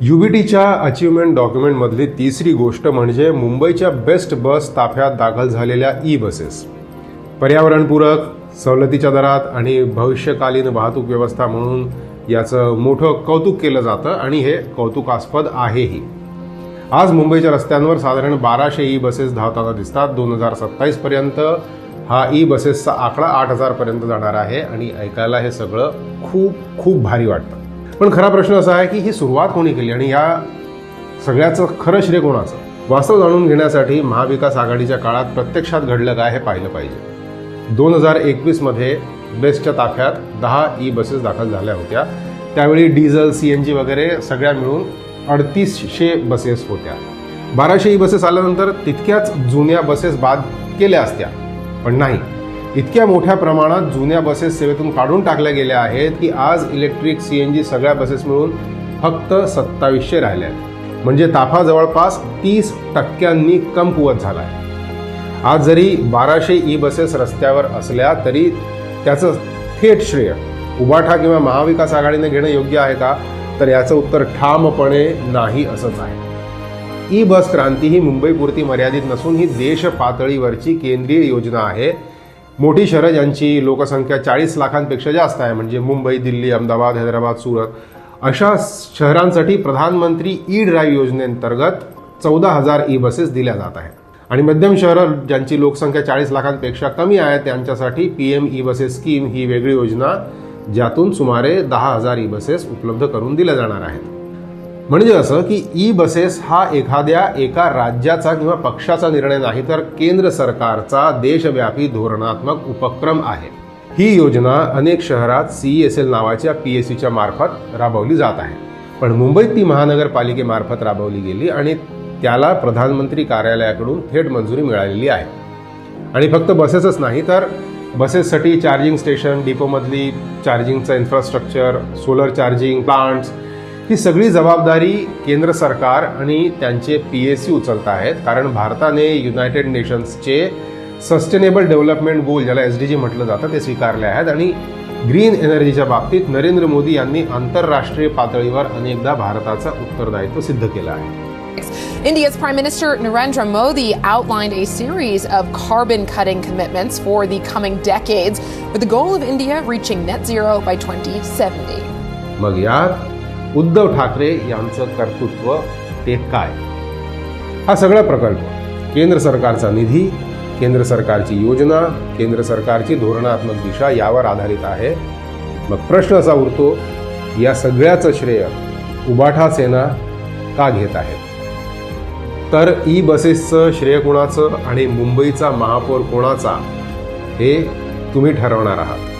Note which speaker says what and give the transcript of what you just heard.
Speaker 1: UBTच्या achievement डॉक्युमेंटमधली तिसरी गोष्ट म्हणजे मुंबईच्या बेस्ट बस ताफ्यात दाखल झालेल्या बसेस. पर्यावरणपूरक, सवलतीच्या दरात आणि भविष्यकालीन वाहतूक व्यवस्था म्हणून याचं मोठं कौतुक केलं जातं आणि हे कौतुकास्पद आहेही. आज मुंबईच्या रस्त्यांवर साधारण 1200 बसेस धावताना दिसतात. 2027 पर्यंत हा बसेसचा आकडा 8000 पर्यंत जाणार आहे आणि ऐकायला हे सगळं खूप खूप भारी वाटतं. पण खरा प्रश्न असा आहे की ही सुरुवात कोणी केली आणि या सगळ्याचं खरं श्रेय कोणाचं? वास्तव जाणून घेण्यासाठी महाविकास आघाडीच्या काळात प्रत्यक्षात घडलं काय हे पाहिलं पाहिजे. 2021 मध्ये बेस्टच्या ताफ्यात 10 बसेस दाखल झाल्या होत्या. त्यावेळी डिझेल, CNG वगैरे सगळ्या मिळून 3800 बसेस होत्या. 1200 बसेस आल्यानंतर तितक्याच जुन्या बसेस बाद केल्या असत्या, पण नाही. इतक्या मोठ्या प्रमाणात जुन्या बसेस सेवेतून काढून टाकल्या गेल्या आहेत की आज इलेक्ट्रिक, CNG सगळ्या बसेस मिळून फक्त 2700 राहिल्या आहेत. म्हणजे ताफा जवळपास 30% कमकुवत झाला आहे. आज जरी 1200 बसेस रस्त्यावर असल्या तरी त्याचं थेट श्रेय उबाठा किंवा महाविकास आघाडीने घेणं योग्य आहे का? तर याचं उत्तर ठामपणे नाही असंच आहे. बस क्रांती ही मुंबईपुरती मर्यादित नसून ही देश पातळीवरची केंद्रीय योजना आहे. मोठी शहरं ज्यांची लोकसंख्या 40 लाखांपेक्षा जास्त आहे, म्हणजे मुंबई, दिल्ली, अहमदाबाद, हैदराबाद, सुरत, अशा शहरांसाठी प्रधानमंत्री ड्राईव्ह योजनेअंतर्गत 14,000 बसेस दिल्या जात आहेत. आणि मध्यम शहरं ज्यांची लोकसंख्या 40 लाखांपेक्षा कमी आहे त्यांच्यासाठी PM बसेस स्कीम ही वेगळी योजना, ज्यातून सुमारे 10,000 बसेस उपलब्ध करून दिल्या जाणार आहेत. म्हणजे असं की बसेस हा एका राज्याचा किंवा पक्षाचा निर्णय नाही, तर केंद्र सरकारचा देशव्यापी धोरणात्मक उपक्रम आहे. ही योजना अनेक शहरात CESL नावाच्या PSUच्या मार्फत राबवली जात आहे. पण मुंबईत ती महानगरपालिकेमार्फत राबवली गेली आणि त्याला प्रधानमंत्री कार्यालयाकडून थेट मंजुरी मिळालेली आहे. आणि फक्त बसेसच नाही, तर बसेससाठी चार्जिंग स्टेशन, डिपोमधली चार्जिंगचं इन्फ्रास्ट्रक्चर, सोलर चार्जिंग प्लांट्स, ही सगळी जबाबदारी केंद्र सरकार आणि त्यांचे PSU उचलत आहेत. कारण भारताने युनायटेड नेशन्सचे सस्टेनेबल डेव्हलपमेंट गोल, ज्याला SDG म्हटलं जातं, ते स्वीकारले आहेत. आणि ग्रीन एनर्जीच्या बाबतीत नरेंद्र मोदी यांनी आंतरराष्ट्रीय पातळीवर अनेकदा भारताचं उत्तरदायित्व सिद्ध केलं आहे.
Speaker 2: India's Prime Minister Narendra Modi outlined a series of carbon-cutting commitments for the coming decades, with the goal of India reaching net zero by 2070.
Speaker 1: मग यात उद्धव ठाकरे यांचं कर्तृत्व ते काय? हा सगळा प्रकल्प केंद्र सरकारचा निधी, केंद्र सरकारची योजना, केंद्र सरकारची धोरणात्मक दिशा यावर आधारित आहे. मग प्रश्न असा उरतो, या सगळ्याचं श्रेय उबाठा सेना का घेत आहेत? तर बसेसचं श्रेय कोणाचं आणि मुंबईचा महापौर कोणाचा हे तुम्ही ठरवणार आहात.